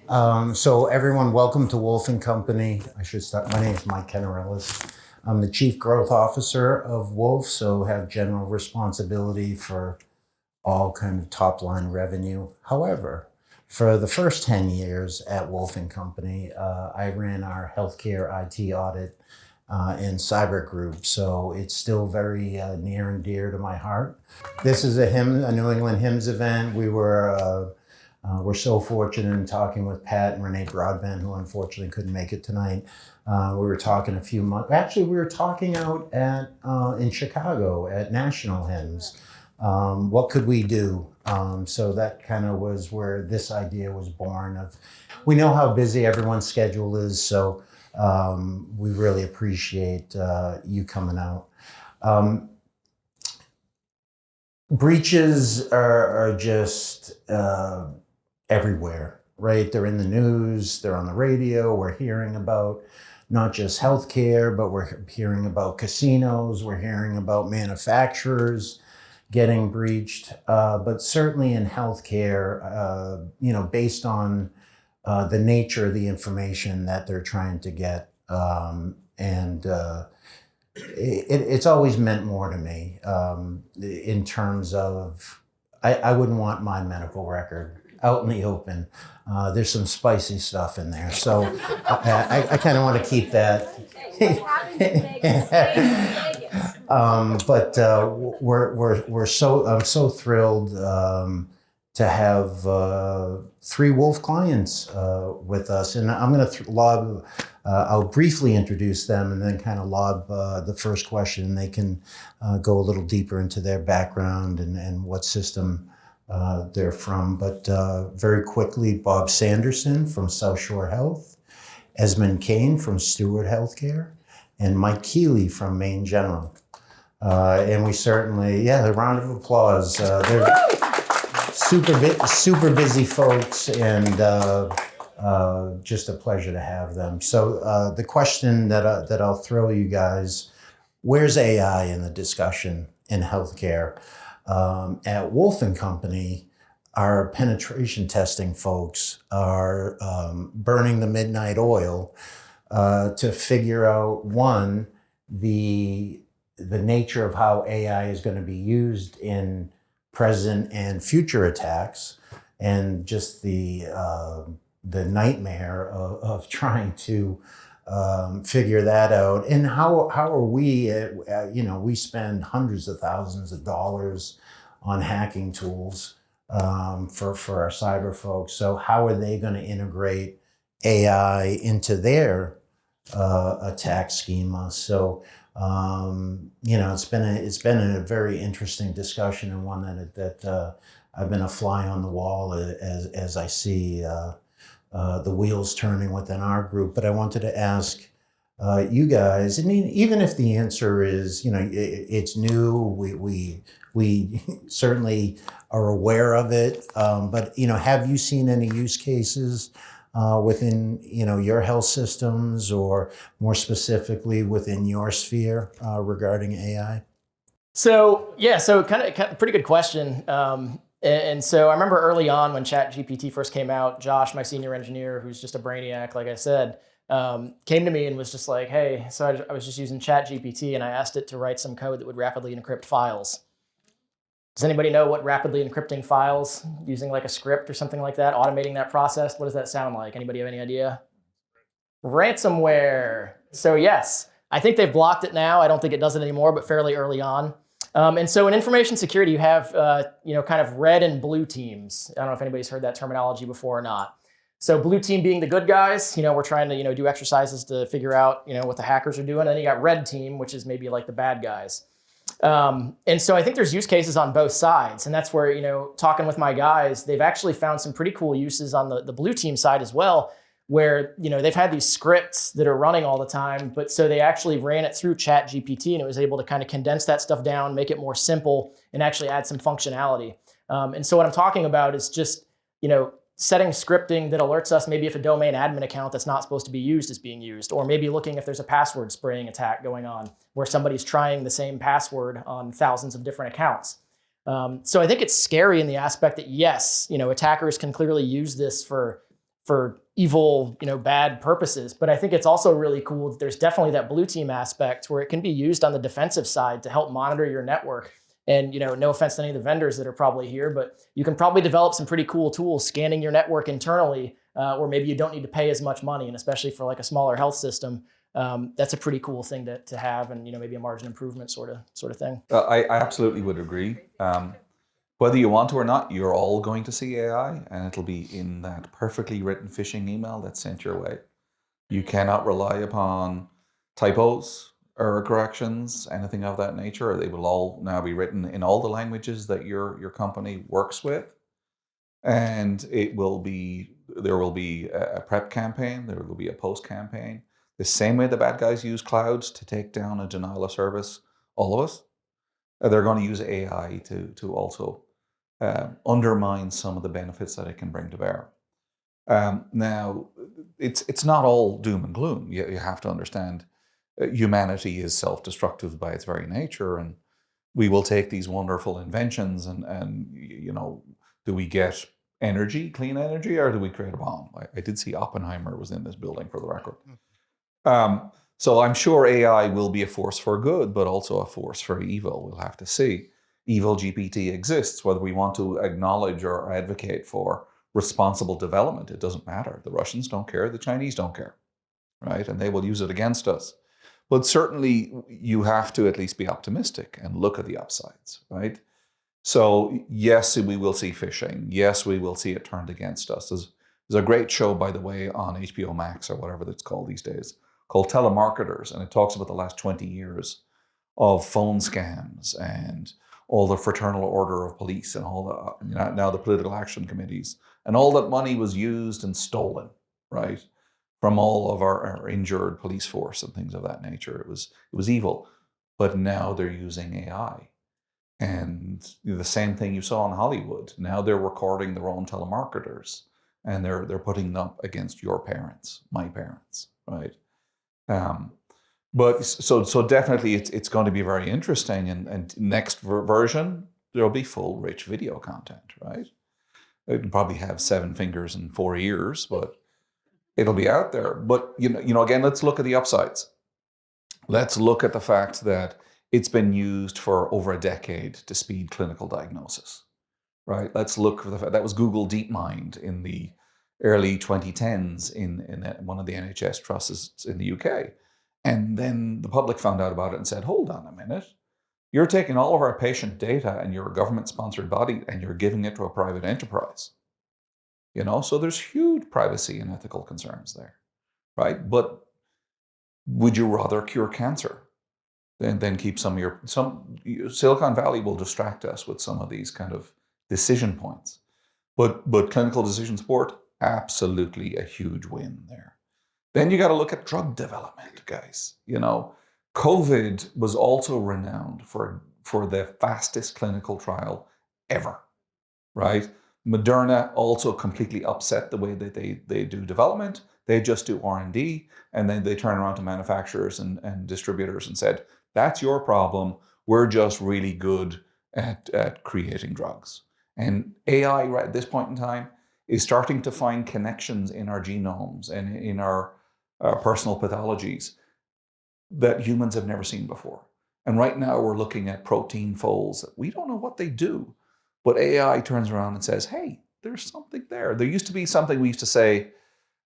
So everyone, welcome to Wolf and Company. I should start. My name is Mike Kennerelis. I'm the Chief Growth Officer of Wolf, so have general responsibility for all kind of top line revenue. However, for the first 10 years at Wolf and Company, I ran our healthcare IT audit and cyber group. So it's still very near and dear to my heart. This is a New England HIMSS event. We're so fortunate in talking with Pat and Renee Broadbent, who unfortunately couldn't make it tonight. We were talking a few months. Actually, we were talking out at in Chicago at National HIMSS. What could we do? So that kind of was where this idea was born. Of we know how busy everyone's schedule is, so we really appreciate you coming out. Breaches are just everywhere, right? They're in the news, they're on the radio. We're hearing about not just healthcare, but we're hearing about casinos, we're hearing about manufacturers getting breached. But certainly in healthcare, based on the nature of the information that they're trying to get. It's always meant more to me in terms of, I wouldn't want my medical record out in the open. There's some spicy stuff in there. So I kind of want to keep that. I'm so thrilled to have 3 Wolf clients with us. And I'm going to I'll briefly introduce them and then kind of lob the first question. They can go a little deeper into their background and what system they're from. But very quickly, Bob Sanderson from South Shore Health, Esmond Kane from Stewart Healthcare, and Mike Keeley from Maine General. And we certainly, a round of applause. They're super busy folks, and just a pleasure to have them. So the question that I'll throw you guys: where's AI in the discussion in healthcare? At Wolf and Company, our penetration testing folks are burning the midnight oil to figure out, one, the nature of how AI is going to be used in present and future attacks, and just the nightmare of trying to figure that out. And how are we, we spend hundreds of thousands of dollars on hacking tools for our cyber folks. So how are they going to integrate AI into their attack schema? So it's been a very interesting discussion, and one that I've been a fly on the wall as I see the wheels turning within our group. But I wanted to ask you guys, I mean, even if the answer is, it's new, we certainly are aware of it, but, have you seen any use cases within, your health systems, or more specifically within your sphere regarding AI? So kind of pretty good question. And so I remember early on when ChatGPT first came out, Josh, my senior engineer, who's just a brainiac, like I said, came to me and was just like, hey, so I was just using ChatGPT and I asked it to write some code that would rapidly encrypt files. Does anybody know what rapidly encrypting files using like a script or something like that, automating that process? What does that sound like? Anybody have any idea? Ransomware. So yes, I think they've blocked it now. I don't think it does it anymore, but fairly early on. And so in information security, you have, kind of red and blue teams. I don't know if anybody's heard that terminology before or not. So blue team being the good guys, we're trying to, do exercises to figure out, what the hackers are doing. And then you got red team, which is maybe like the bad guys. And so I think there's use cases on both sides. And that's where, talking with my guys, they've actually found some pretty cool uses on the blue team side as well, where, they've had these scripts that are running all the time, but so they actually ran it through ChatGPT and it was able to kind of condense that stuff down, make it more simple, and actually add some functionality. And so what I'm talking about is just, setting scripting that alerts us maybe if a domain admin account that's not supposed to be used is being used, or maybe looking if there's a password spraying attack going on where somebody's trying the same password on thousands of different accounts. So I think it's scary in the aspect that yes, attackers can clearly use this for for evil, bad purposes. But I think it's also really cool that there's definitely that blue team aspect where it can be used on the defensive side to help monitor your network. And no offense to any of the vendors that are probably here, but you can probably develop some pretty cool tools scanning your network internally, where maybe you don't need to pay as much money, and especially for like a smaller health system, that's a pretty cool thing to have, and maybe a margin improvement sort of thing. I absolutely would agree. Whether you want to or not, you're all going to see AI, and it'll be in that perfectly written phishing email that's sent your way. You cannot rely upon typos, error corrections, anything of that nature. They will all now be written in all the languages that your company works with. And there will be a prep campaign, there will be a post campaign. The same way the bad guys use clouds to take down a denial of service, all of us, they're going to use AI to also undermine some of the benefits that it can bring to bear. Now, it's not all doom and gloom. You have to understand humanity is self-destructive by its very nature, and we will take these wonderful inventions and do we get energy, clean energy, or do we create a bomb? I did see Oppenheimer was in this building, for the record. So I'm sure AI will be a force for good, but also a force for evil. We'll have to see. Evil GPT exists, whether we want to acknowledge or advocate for responsible development. It doesn't matter. The Russians don't care. The Chinese don't care, right? And they will use it against us. But certainly you have to at least be optimistic and look at the upsides, right? So yes, we will see phishing. Yes, we will see it turned against us. There's a great show, by the way, on HBO Max or whatever it's called these days, called Telemarketers, and it talks about the last 20 years of phone scams and all the fraternal order of police and all the now the political action committees, and all that money was used and stolen, right, from all of our injured police force and things of that nature. It was evil, but now they're using AI. And the same thing you saw in Hollywood. Now they're recording their own telemarketers, and they're putting them up against your parents, my parents, right? But so definitely it's going to be very interesting. And next version, there'll be full rich video content, right? It'll probably have 7 fingers and 4 ears, but it'll be out there. But again, let's look at the upsides. Let's look at the fact that it's been used for over a decade to speed clinical diagnosis, right? Let's look for the fact that was Google DeepMind in the early 2010s in one of the NHS trusts in the UK. And then the public found out about it and said, hold on a minute. You're taking all of our patient data and you're a government-sponsored body and you're giving it to a private enterprise. So there's huge privacy and ethical concerns there, right? But would you rather cure cancer than keep some Silicon Valley will distract us with some of these kind of decision points. But clinical decision support, absolutely a huge win there. Then you got to look at drug development, guys. COVID was also renowned for the fastest clinical trial ever, right? Moderna also completely upset the way that they do development. They just do R&D, and then they turn around to manufacturers and distributors and said, that's your problem. We're just really good at creating drugs. And AI right at this point in time is starting to find connections in our genomes and in our personal pathologies that humans have never seen before. And right now we're looking at protein folds that we don't know what they do, but AI turns around and says, hey, there's something there. There used to be something we used to say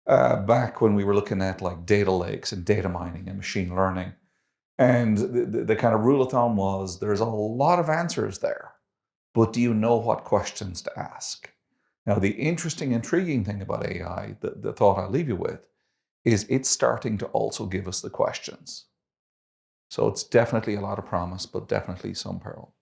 back when we were looking at like data lakes and data mining and machine learning. And the kind of rule of thumb was there's a lot of answers there, but do you know what questions to ask? Now, the interesting, intriguing thing about AI, the thought I'll leave you with, is it's starting to also give us the questions. So it's definitely a lot of promise, but definitely some peril.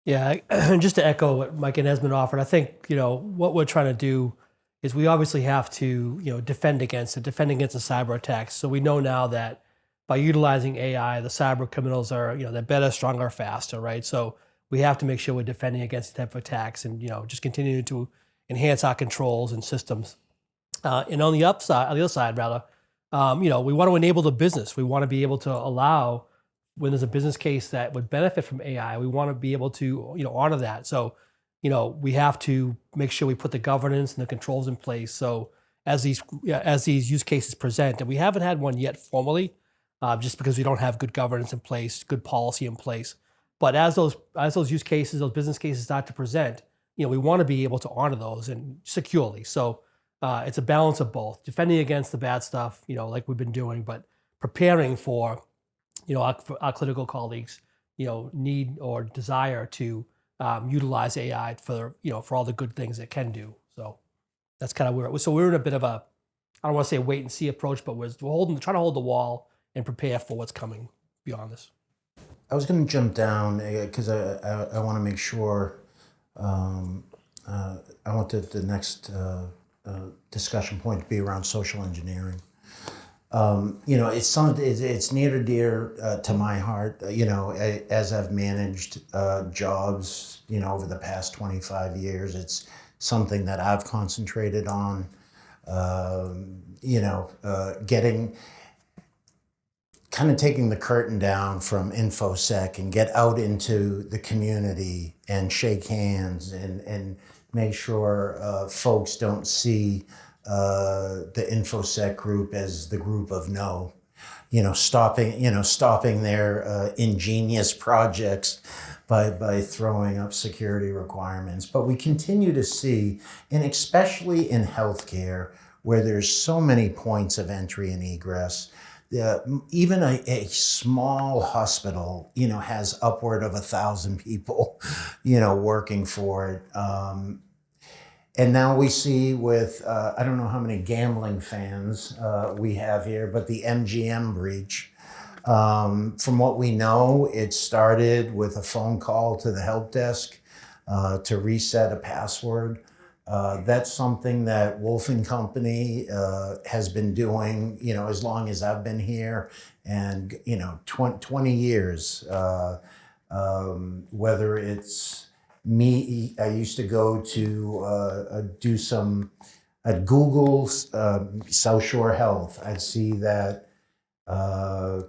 Yeah, just to echo what Mike and Esmond offered, I think, what we're trying to do is we obviously have to, defend against the cyber attacks. So we know now that by utilizing AI, the cyber criminals are, they're better, stronger, faster, right? So we have to make sure we're defending against the type of attacks and, just continue to enhance our controls and systems. And on the other side, we want to enable the business. We want to be able to allow, when there's a business case that would benefit from AI, we want to be able to, honor that. So, we have to make sure we put the governance and the controls in place. So as these use cases present, and we haven't had one yet formally, just because we don't have good governance in place, good policy in place. But as those use cases, those business cases start to present, we want to be able to honor those and securely. So it's a balance of both, defending against the bad stuff, like we've been doing, but preparing for, our clinical colleagues, need or desire to utilize AI for all the good things it can do. So that's kind of where we're in a bit of a, I don't want to say a wait and see approach, but we're trying to hold the wall and prepare for what's coming beyond this. I was going to jump down because I want to make sure I want the next discussion point to be around social engineering. It's near and dear to my heart. As I've managed jobs, over the past 25 years, it's something that I've concentrated on. Taking the curtain down from InfoSec and get out into the community and shake hands and make sure folks don't see the InfoSec group as the group of no, stopping their ingenious projects by throwing up security requirements. But we continue to see, and especially in healthcare, where there's so many points of entry and egress, even a small hospital, has upward of 1,000 people, working for it. And now we see with, I don't know how many gambling fans we have here, but the MGM breach. From what we know, it started with a phone call to the help desk to reset a password. That's something that Wolf & Company has been doing, as long as I've been here, and 20 years. Whether it's me, I used to go to do some at Google's South Shore Health. I'd see that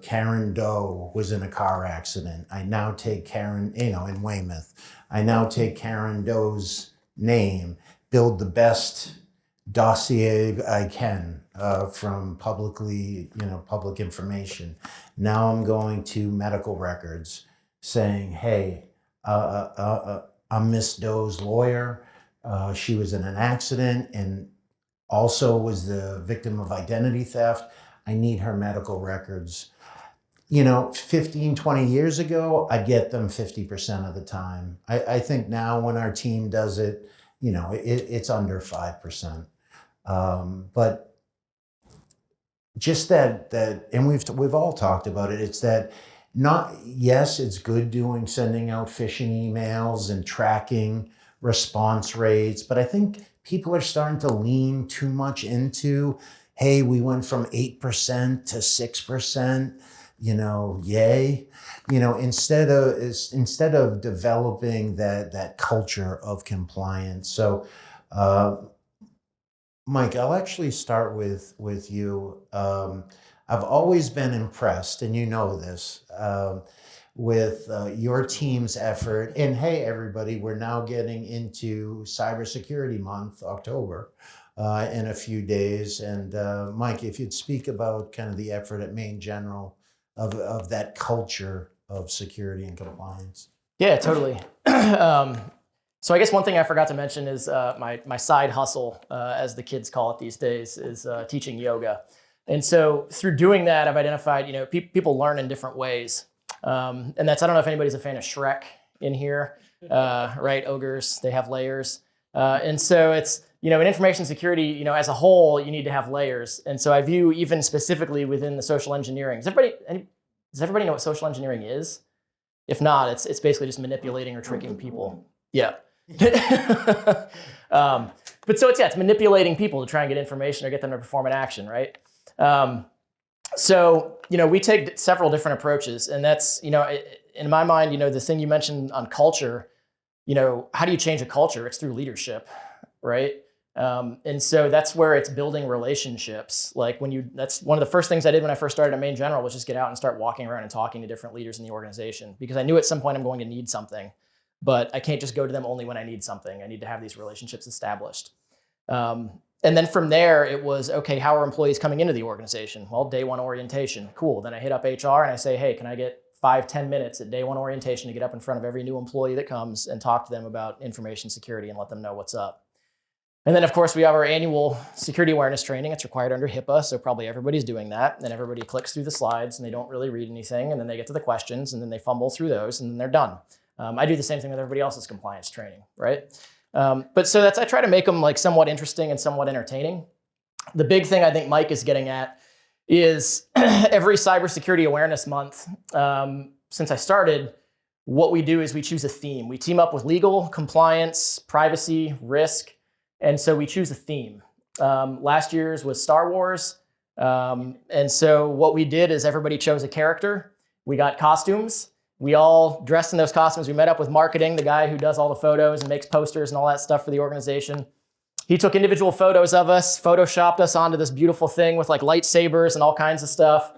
Karen Doe was in a car accident. I now take Karen, in Weymouth. I now take Karen Doe's name, build the best dossier I can from public information. Now I'm going to medical records saying, hey, I'm Miss Doe's lawyer. She was in an accident and also was the victim of identity theft. I need her medical records. 15, 20 years ago, I'd get them 50% of the time. I think now when our team does it, it's under 5%. But just that, and we've all talked about it. It's that yes, it's good sending out phishing emails and tracking response rates, but I think people are starting to lean too much into, hey, we went from 8% to 6%, yay. Instead of developing that culture of compliance. So, Mike, I'll actually start with you. I've always been impressed, and you know this, with your team's effort. And hey, everybody, we're now getting into Cybersecurity Month, October, in a few days. And Mike, if you'd speak about kind of the effort at Maine General of that culture of security and compliance. Yeah, totally. So I guess one thing I forgot to mention is my side hustle, as the kids call it these days, is teaching yoga. And so through doing that, I've identified, people learn in different ways. And that's, I don't know if anybody's a fan of Shrek in here, right? Ogres, they have layers. And so it's, in information security, as a whole, you need to have layers. And so I view even specifically within the social engineering. Does everybody know what social engineering is? If not, it's basically just manipulating or tricking people. Yeah. But so it's manipulating people to try and get information or get them to perform an action, right? So, we take several different approaches, and that's, in my mind, the thing you mentioned on culture, how do you change a culture? It's through leadership, right? And so that's where it's building relationships. Like that's one of the first things I did when I first started at Maine General was just get out and start walking around and talking to different leaders in the organization, because I knew at some point I'm going to need something. but I can't just go to them only when I need something. I need to have these relationships established. And then from there, it was, okay, how are employees coming into the organization? Well, day one orientation, cool. Then I hit up HR and I say, hey, can I get 5-10 minutes at day one orientation to get up in front of every new employee that comes and talk to them about information security and let them know what's up. And then, of course, we have our annual security awareness training. It's required under HIPAA, so probably everybody's doing that. And everybody clicks through the slides and they don't really read anything. And then they get to the questions and then they fumble through those and then they're done. I do the same thing with everybody else's compliance training, right? But so I try to make them like somewhat interesting and somewhat entertaining. The big thing I think Mike is getting at is every cybersecurity awareness month, since I started, what we do is we choose a theme. We team up with legal, compliance, privacy, risk, and so we choose a theme. Last year's was Star Wars, and so what we did is everybody chose a character. We got costumes. We all dressed in those costumes. We met up with marketing, the guy who does all the photos and makes posters and all that stuff for the organization. He took individual photos of us, photoshopped us onto this beautiful thing with like lightsabers and all kinds of stuff,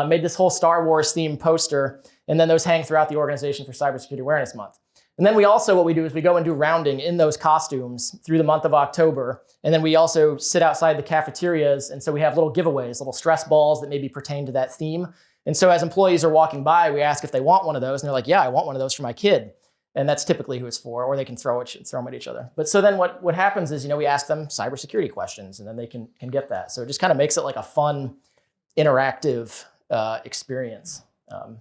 made this whole Star Wars themed poster, and then those hang throughout the organization for Cybersecurity Awareness Month. And then what we do is we go and do rounding in those costumes through the month of October. And then we also sit outside the cafeterias. And so we have little giveaways, little stress balls that maybe pertain to that theme. And so as employees are walking by, we ask if they want one of those. And they're like, yeah, I want one of those for my kid. And that's typically who it's for, or they can throw them at each other. But so then what happens is, we ask them cybersecurity questions and then they can get that. So it just kind of makes it like a fun, interactive experience. And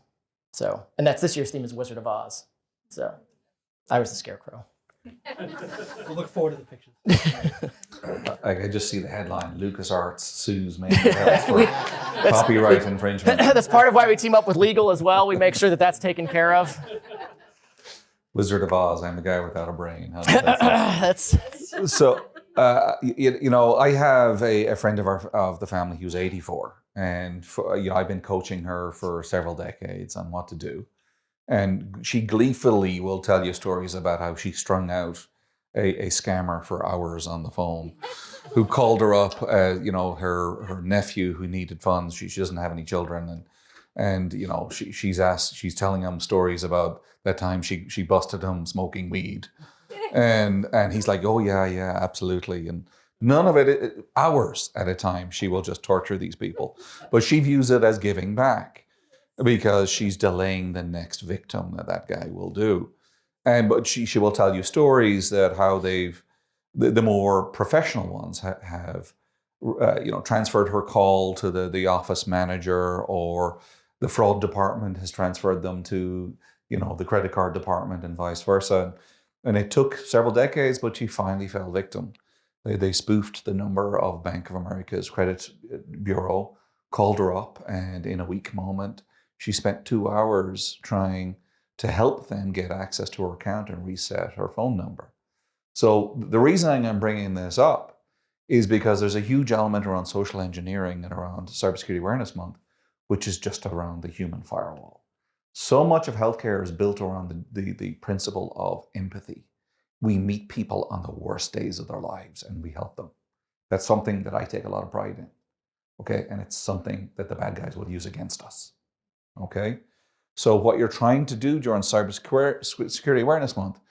that's this year's theme is Wizard of Oz. So I was the Scarecrow. We'll look forward to the pictures. I just see the headline, LucasArts sues mental health for copyright infringement. That's part of why we team up with legal as well. We make sure that that's taken care of. Wizard of Oz, I'm the guy without a brain. How does that sound? So, I have a friend of the family who's 84. And I've been coaching her for several decades on what to do. And she gleefully will tell you stories about how she strung out a scammer for hours on the phone who called her up, her nephew who needed funds. She doesn't have any children. And she's telling him stories about that time she busted him smoking weed. And he's like, oh, yeah, absolutely. And none of it, hours at a time, she will just torture these people. But she views it as giving back because she's delaying the next victim that guy will do. But she will tell you stories that how the more professional ones have transferred her call to the office manager, or the fraud department has transferred them to, the credit card department and vice versa. And it took several decades, but she finally fell victim. They spoofed the number of Bank of America's credit bureau, called her up, and in a weak moment, she spent 2 hours trying to help them get access to her account and reset her phone number. So the reason I'm bringing this up is because there's a huge element around social engineering and around Cybersecurity Awareness Month, which is just around the human firewall. So much of healthcare is built around the principle of empathy. We meet people on the worst days of their lives and we help them. That's something that I take a lot of pride in, okay? And it's something that the bad guys will use against us, okay? So what you're trying to do during Cybersecurity Awareness Month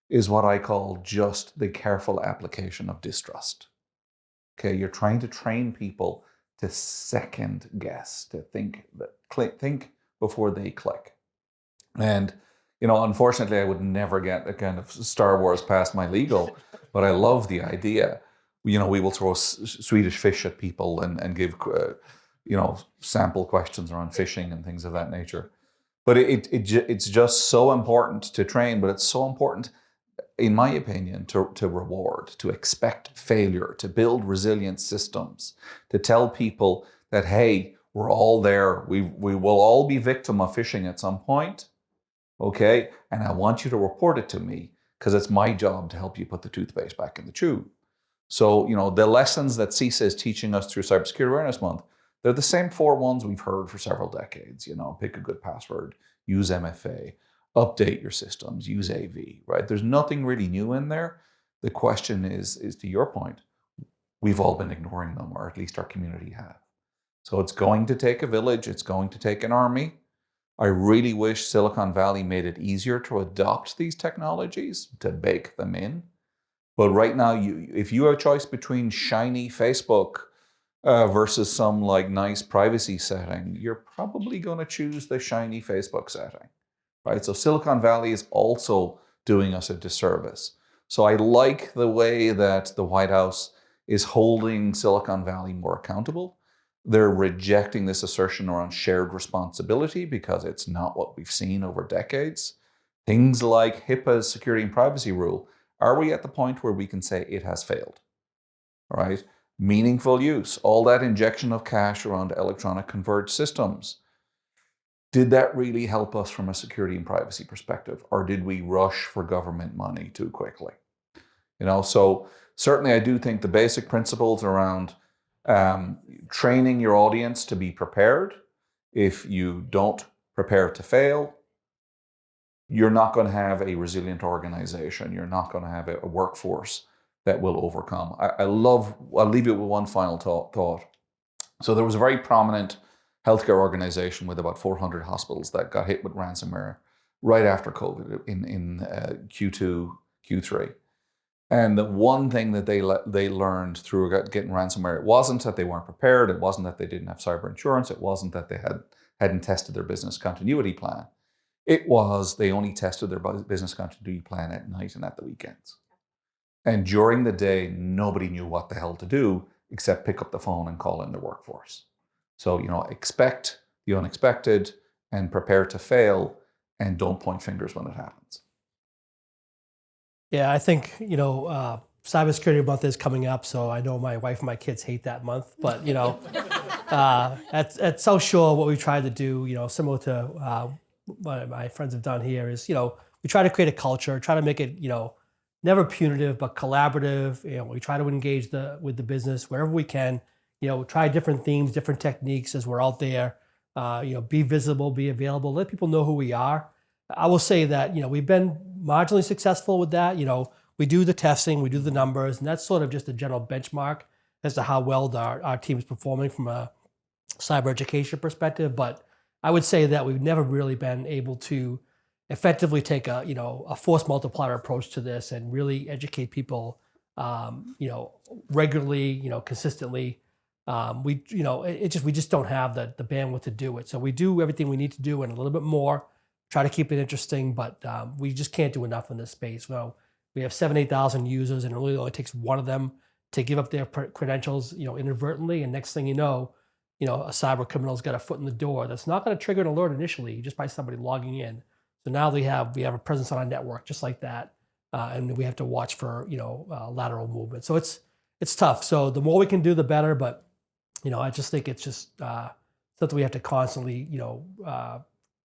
is what I call just the careful application of distrust. Okay, you're trying to train people to second guess, to think before they click. And unfortunately, I would never get a kind of Star Wars past my legal, but I love the idea. We will throw Swedish fish at people and give sample questions around phishing and things of that nature. But it's just so important to train, but it's so important, in my opinion, to reward, to expect failure, to build resilient systems, to tell people that, hey, we're all there. We will all be victim of phishing at some point, okay? And I want you to report it to me because it's my job to help you put the toothpaste back in the tube. So, the lessons that CISA is teaching us through Cybersecurity Awareness Month, they're the same 4 ones we've heard for several decades. Pick a good password, use MFA, update your systems, use AV, right? There's nothing really new in there. The question is to your point, we've all been ignoring them, or at least our community have. So it's going to take a village. It's going to take an army. I really wish Silicon Valley made it easier to adopt these technologies, to bake them in. But right now, if you have a choice between shiny Facebook versus some like nice privacy setting, you're probably going to choose the shiny Facebook setting, right? So Silicon Valley is also doing us a disservice. So I like the way that the White House is holding Silicon Valley more accountable. They're rejecting this assertion around shared responsibility because it's not what we've seen over decades. Things like HIPAA's security and privacy rule, are we at the point where we can say it has failed? All right. Meaningful use, all that injection of cash around electronic converged systems. Did that really help us from a security and privacy perspective, or did we rush for government money too quickly? So certainly I do think the basic principles around training your audience to be prepared. If you don't prepare to fail, you're not going to have a resilient organization. You're not going to have a workforce that will overcome. I'll leave you with one final thought. So there was a very prominent healthcare organization with about 400 hospitals that got hit with ransomware right after COVID in Q2, Q3. And the one thing that they learned through getting ransomware, it wasn't that they weren't prepared, it wasn't that they didn't have cyber insurance, it wasn't that they hadn't tested their business continuity plan. It was they only tested their business continuity plan at night and at the weekends. And during the day, nobody knew what the hell to do except pick up the phone and call in their workforce. So, expect the unexpected and prepare to fail, and don't point fingers when it happens. Yeah, I think, Cybersecurity Month is coming up, so I know my wife and my kids hate that month. But, at South Shore, what we tried to do, similar to what my friends have done here is, we try to create a culture, try to make it, never punitive, but collaborative. We try to engage with the business wherever we can, try different themes, different techniques as we're out there, be visible, be available, let people know who we are. I will say that, we've been marginally successful with that. We do the testing, we do the numbers, and that's sort of just a general benchmark as to how well our team is performing from a cyber education perspective. But I would say that we've never really been able to effectively take a force multiplier approach to this and really educate people, regularly, consistently. We just don't have the bandwidth to do it. So we do everything we need to do and a little bit more. Try to keep it interesting, but we just can't do enough in this space. Well, we have 8,000 users, and it really only takes one of them to give up their credentials, inadvertently, and next thing you know, a cyber criminal's got a foot in the door. That's not going to trigger an alert initially, just by somebody logging in. So now we have a presence on our network just like that, and we have to watch for lateral movement. So it's tough. So the more we can do, the better. But I just think it's just something we have to constantly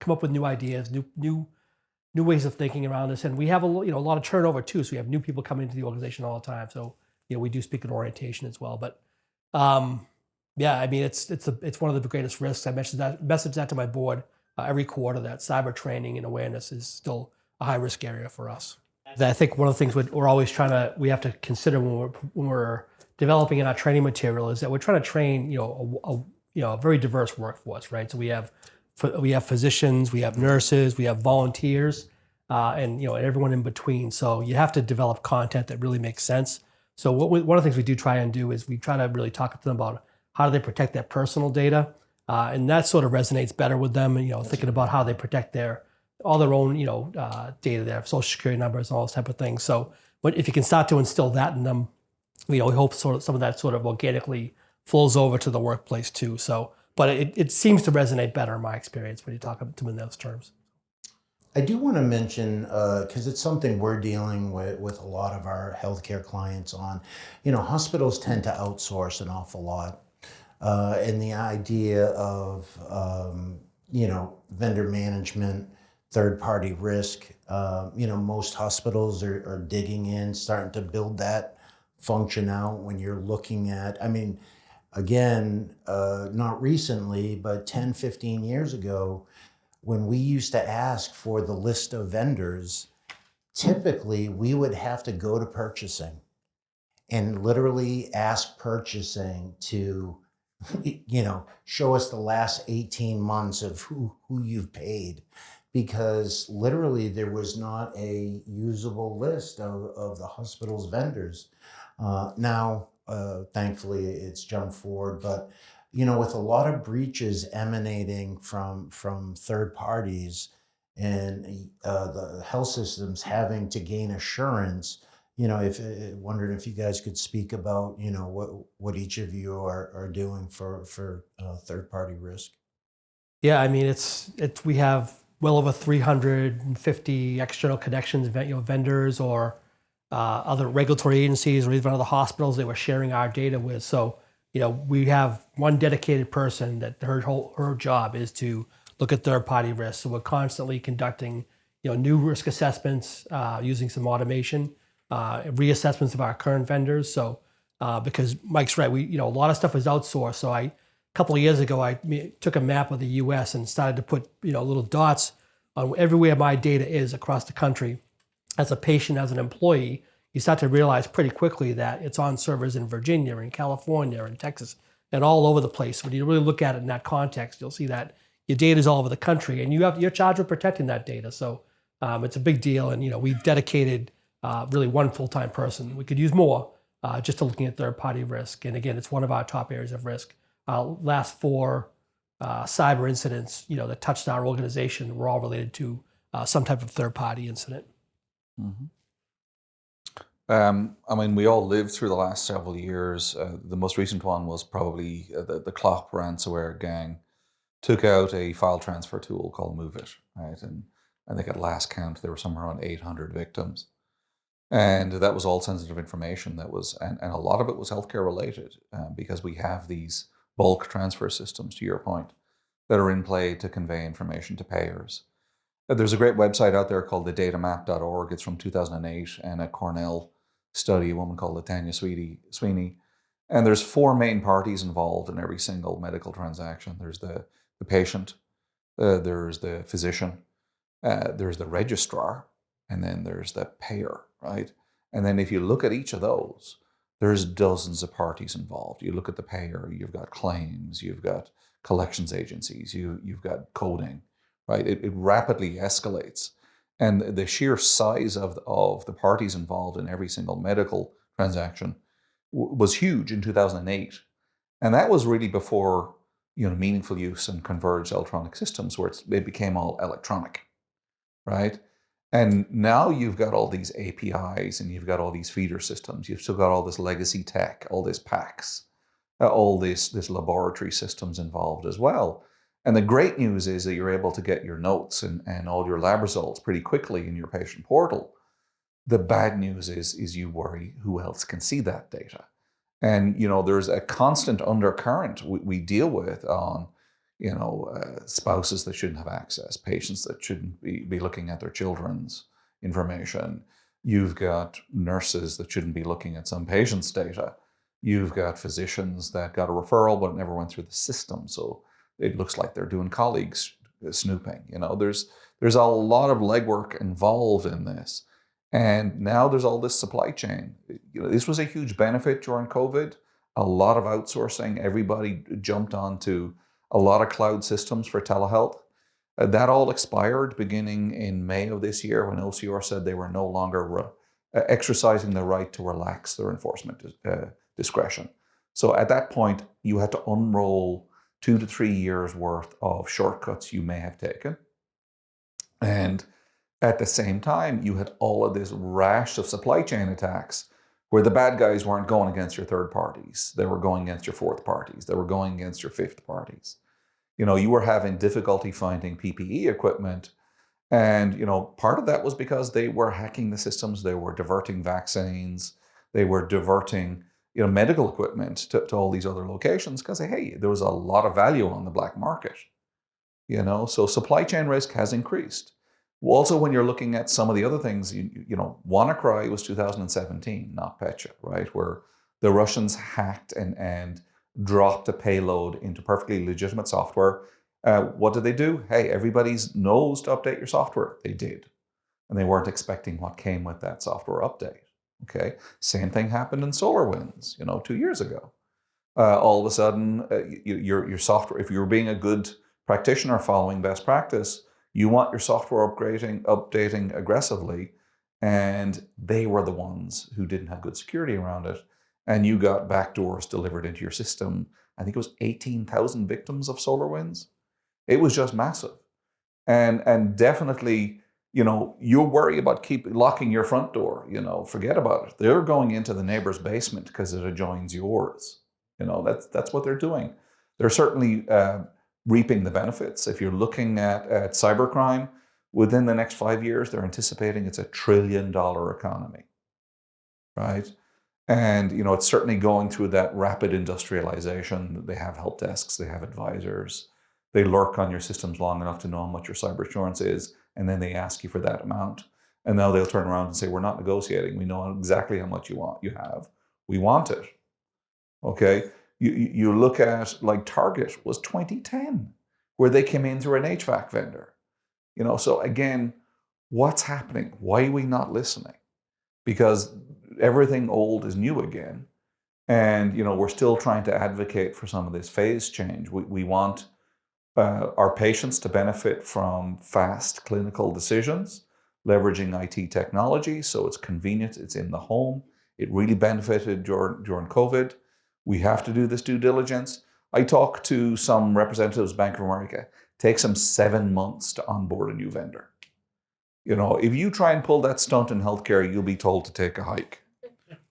come up with new ideas, new ways of thinking around this. And we have a lot of turnover too. So we have new people coming into the organization all the time. So we do speak at orientation as well. But it's one of the greatest risks. I message that to my board every quarter, that cyber training and awareness is still a high risk area for us. I think one of the things we're always we have to consider when we're developing in our training material is that we're trying to train a very diverse workforce, right? So we have physicians, we have nurses, we have volunteers, and everyone in between. So you have to develop content that really makes sense. So one of the things we do try and do is we try to really talk to them about how do they protect their personal data, and that sort of resonates better with them. And thinking about how they protect all their own data, their social security numbers, all those type of things. So, but if you can start to instill that in them, we hope some of that sort of organically flows over to the workplace too. So. But it seems to resonate better in my experience when you talk to them in those terms. I do want to mention, because it's something we're dealing with a lot of our healthcare clients on, hospitals tend to outsource an awful lot. And the idea of, vendor management, third-party risk, most hospitals are digging in, starting to build that function out when you're looking at, again, not recently, but 10, 15 years ago, when we used to ask for the list of vendors, typically we would have to go to purchasing and literally ask purchasing to show us the last 18 months of who you've paid, because literally there was not a usable list of the hospital's vendors. Now, thankfully, it's jumped forward, but with a lot of breaches emanating from third parties, and the health systems having to gain assurance, if wondering if you guys could speak about what each of you are doing for third party risk. Yeah, I mean, it's we have well over 350 external connections, vendors or other regulatory agencies or even other hospitals that we're sharing our data with. So, we have one dedicated person that her job is to look at third party risks. So we're constantly conducting, new risk assessments using some automation, reassessments of our current vendors. So, because Mike's right, a lot of stuff is outsourced. So a couple of years ago, I took a map of the U.S. and started to put, little dots on everywhere my data is across the country. As a patient, as an employee, you start to realize pretty quickly that it's on servers in Virginia, in California, in Texas, and all over the place. When you really look at it in that context, you'll see that your data is all over the country, and you're charged with protecting that data. So it's a big deal, and we've dedicated really one full-time person. We could use more just to looking at third-party risk. And again, it's one of our top areas of risk. Last 4 cyber incidents, that touched our organization were all related to some type of third-party incident. Mm-hmm. I mean, we all lived through the last several years. The most recent one was probably the Clop ransomware gang took out a file transfer tool called MoveIt, right? And I think at last count, there were somewhere around 800 victims. And that was all sensitive information that was, and a lot of it was healthcare related because we have these bulk transfer systems, to your point, that are in play to convey information to payers. There's a great website out there called thedatamap.org. It's from 2008 and a Cornell study, a woman called Latanya Sweeney. And there's 4 main parties involved in every single medical transaction. There's the patient, there's the physician, there's the registrar, and then there's the payer, right? And then if you look at each of those, there's dozens of parties involved. You look at the payer, you've got claims, you've got collections agencies, you've got coding, right? It rapidly escalates. And the sheer size of the parties involved in every single medical transaction was huge in 2008. And that was really before meaningful use and converged electronic systems where it became all electronic, right? And now you've got all these APIs and you've got all these feeder systems. You've still got all this legacy tech, all this PACS, all this laboratory systems involved as well. And the great news is that you're able to get your notes and all your lab results pretty quickly in your patient portal. The bad news is you worry who else can see that data. And, there's a constant undercurrent we deal with on, spouses that shouldn't have access, patients that shouldn't be looking at their children's information. You've got nurses that shouldn't be looking at some patient's data. You've got physicians that got a referral but never went through the system. So it looks like they're doing colleagues snooping. There's a lot of legwork involved in this. And now there's all this supply chain. This was a huge benefit during COVID. A lot of outsourcing. Everybody jumped onto a lot of cloud systems for telehealth. That all expired beginning in May of this year when OCR said they were no longer exercising the right to relax their enforcement discretion. So at that point, you had to unroll 2 to 3 years worth of shortcuts you may have taken. And at the same time, you had all of this rash of supply chain attacks where the bad guys weren't going against your third parties. They were going against your fourth parties. They were going against your fifth parties. You were having difficulty finding PPE equipment. And, part of that was because they were hacking the systems. They were diverting vaccines. They were diverting, medical equipment to all these other locations because, hey, there was a lot of value on the black market. So supply chain risk has increased. Also, when you're looking at some of the other things, WannaCry was 2017, not Petya, right? Where the Russians hacked and dropped a payload into perfectly legitimate software. What did they do? Hey, everybody knows to update your software. They did. And they weren't expecting what came with that software update. Okay. Same thing happened in SolarWinds, 2 years ago. all of a sudden, your software, if you're being a good practitioner following best practice, you want your software updating aggressively, and they were the ones who didn't have good security around it, and you got backdoors delivered into your system. I think it was 18,000 victims of SolarWinds. It was just massive. And definitely, you worry about locking your front door, forget about it. They're going into the neighbor's basement because it adjoins yours. That's what they're doing. They're certainly reaping the benefits. If you're looking at cybercrime, within the next 5 years, they're anticipating it's $1 trillion economy, right? And, it's certainly going through that rapid industrialization. They have help desks, they have advisors. They lurk on your systems long enough to know how much your cyber insurance is, and then they ask you for that amount. And now they'll turn around and say, we're not negotiating. We know exactly how much you have. We want it. Okay? You look at, like, Target was 2010, where they came in through an HVAC vendor. So again, what's happening? Why are we not listening? Because everything old is new again. And, we're still trying to advocate for some of this phase change. We want our patients to benefit from fast clinical decisions, leveraging IT technology, so it's convenient, it's in the home. It really benefited during COVID. We have to do this due diligence. I talked to some representatives of Bank of America. It takes them 7 months to onboard a new vendor. If you try and pull that stunt in healthcare, you'll be told to take a hike,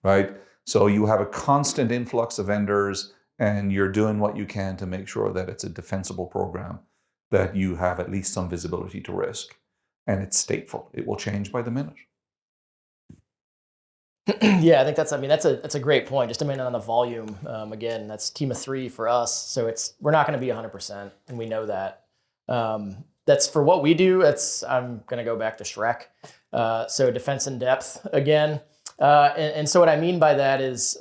right? So you have a constant influx of vendors, and you're doing what you can to make sure that it's a defensible program, that you have at least some visibility to risk, and it's stateful. It will change by the minute. Yeah, I think that's a great point. Just a minute on the volume. Again, that's team of 3 for us. So we're not going to be 100%, and we know that. That's for what we do. I'm going to go back to Shrek. So defense in depth again. And so what I mean by that is,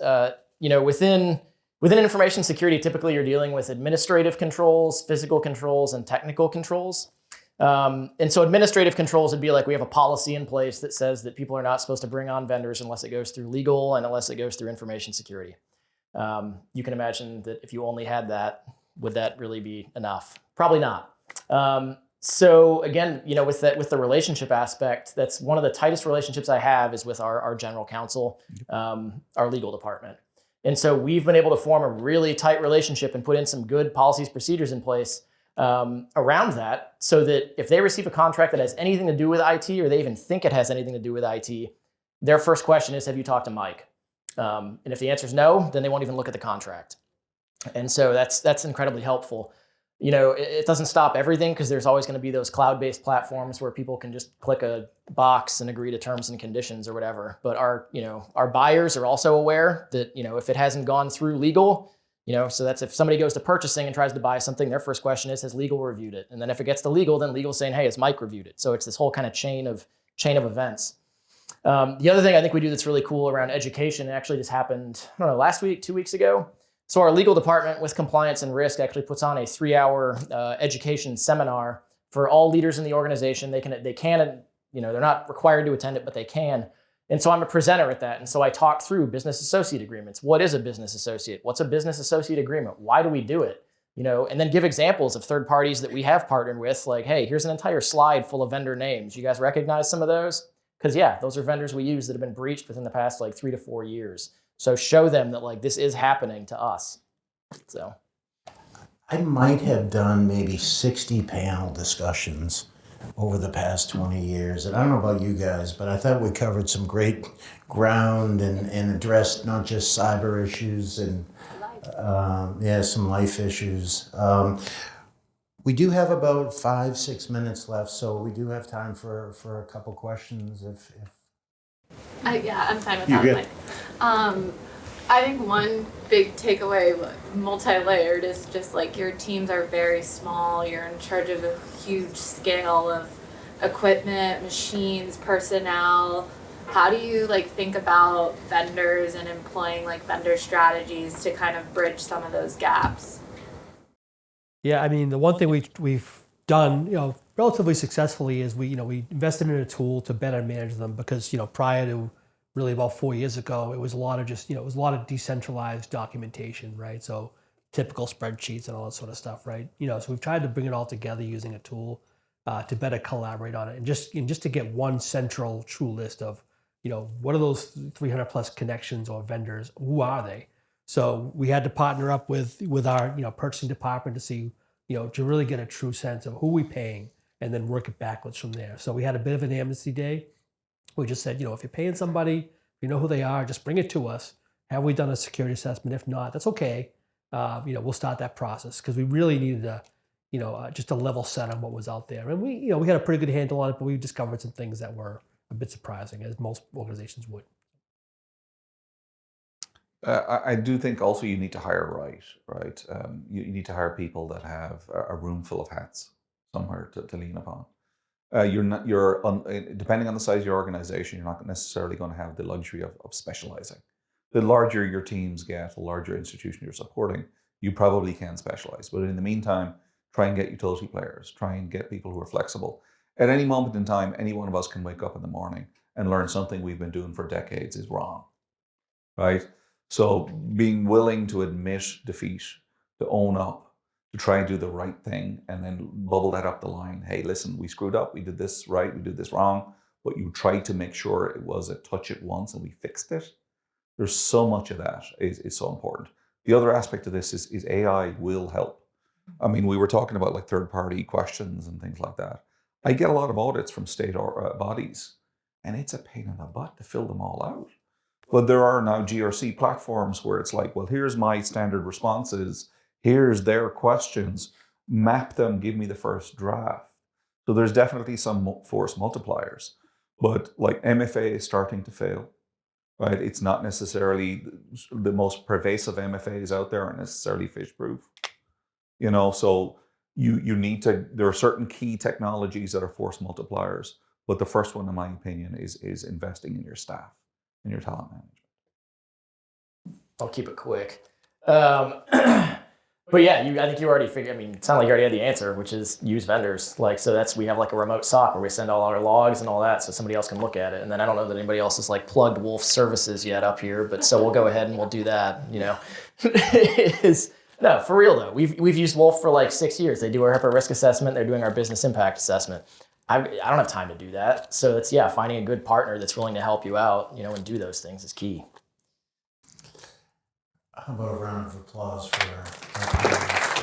within information security, typically you're dealing with administrative controls, physical controls, and technical controls. And so administrative controls would be like, we have a policy in place that says that people are not supposed to bring on vendors unless it goes through legal and unless it goes through information security. You can imagine that if you only had that, would that really be enough? Probably not. So again, with the relationship aspect, that's one of the tightest relationships I have is with our general counsel, our legal department. And so we've been able to form a really tight relationship and put in some good policies, procedures in place around that, so that if they receive a contract that has anything to do with IT, or they even think it has anything to do with IT, their first question is, have you talked to Mike? And if the answer is no, then they won't even look at the contract. And so that's incredibly helpful. It doesn't stop everything, because there's always going to be those cloud-based platforms where people can just click a box and agree to terms and conditions or whatever. But our buyers are also aware that, if it hasn't gone through legal, so that's if somebody goes to purchasing and tries to buy something, their first question is, has legal reviewed it? And then if it gets to legal, then legal's saying, hey, has Mike reviewed it? So it's this whole kind of chain of events. The other thing I think we do that's really cool around education, it actually just happened, I don't know, last week, 2 weeks ago. So our legal department with compliance and risk actually puts on a 3-hour education seminar for all leaders in the organization. They can, they're not required to attend it, but they can. And so I'm a presenter at that. And so I talk through business associate agreements. What is a business associate? What's a business associate agreement? Why do we do it? And then give examples of third parties that we have partnered with, like, hey, here's an entire slide full of vendor names. You guys recognize some of those? Because yeah, those are vendors we use that have been breached within the past 3 to 4 years. So show them that this is happening to us. So I might have done maybe 60 panel discussions over the past 20 years. And I don't know about you guys, but I thought we covered some great ground and addressed not just cyber issues and some life issues. We do have about 5-6 minutes left, so we do have time for a couple questions if I'm fine with You're that. good. I think one big takeaway, multi-layered, is just your teams are very small. You're in charge of a huge scale of equipment, machines, personnel. How do you think about vendors and employing vendor strategies to kind of bridge some of those gaps? Yeah, I mean, the one thing we've done, relatively successfully is we invested in a tool to better manage them, because prior to really about 4 years ago, it was a lot of just, it was a lot of decentralized documentation, right? So typical spreadsheets and all that sort of stuff, right? So we've tried to bring it all together using a tool to better collaborate on it, and just to get one central true list of, what are those 300 plus connections or vendors? Who are they? So we had to partner up with our purchasing department to see, to really get a true sense of who we paying, and then work it backwards from there. So we had a bit of an amnesty day. We just said, if you're paying somebody, if you know who they are, just bring it to us. Have we done a security assessment? If not, that's okay. We'll start that process, because we really needed just a level set on what was out there. And we had a pretty good handle on it, but we discovered some things that were a bit surprising, as most organizations would. I do think also you need to hire right? You need to hire people that have a room full of hats somewhere to lean upon. Depending on the size of your organization, you're not necessarily going to have the luxury of specializing. The larger your teams get, the larger institution you're supporting, you probably can specialize. But in the meantime, try and get utility players, try and get people who are flexible. At any moment in time, any one of us can wake up in the morning and learn something we've been doing for decades is wrong, right? So being willing to admit defeat, to own up, to try and do the right thing, and then bubble that up the line. Hey, listen, we screwed up. We did this right. We did this wrong. But you tried to make sure it was a touch it once and we fixed it. There's so much of that is so important. The other aspect of this is AI will help. I mean, we were talking about like third-party questions and things like that. I get a lot of audits from state bodies, and it's a pain in the butt to fill them all out. But there are now GRC platforms where it's like, well, here's my standard responses, here's their questions, map them, give me the first draft. So there's definitely some force multipliers. But like MFA is starting to fail, right? It's not necessarily the most pervasive MFAs out there aren't necessarily fish-proof. So you need to, there are certain key technologies that are force multipliers. But the first one, in my opinion, is investing in your staff and your talent management. I'll keep it quick. But yeah, I think you already figured, it sounded like you already had the answer, which is use vendors. So we have like a remote SOC where we send all our logs and all that so somebody else can look at it. And then I don't know that anybody else has like plugged Wolf services yet up here, but so we'll go ahead and we'll do that, No, for real though. We've used Wolf for like 6 years. They do our HIPAA risk assessment. They're doing our business impact assessment. I don't have time to do that. So it's, finding a good partner that's willing to help you out, and do those things is key. How about a round of applause for our panelists?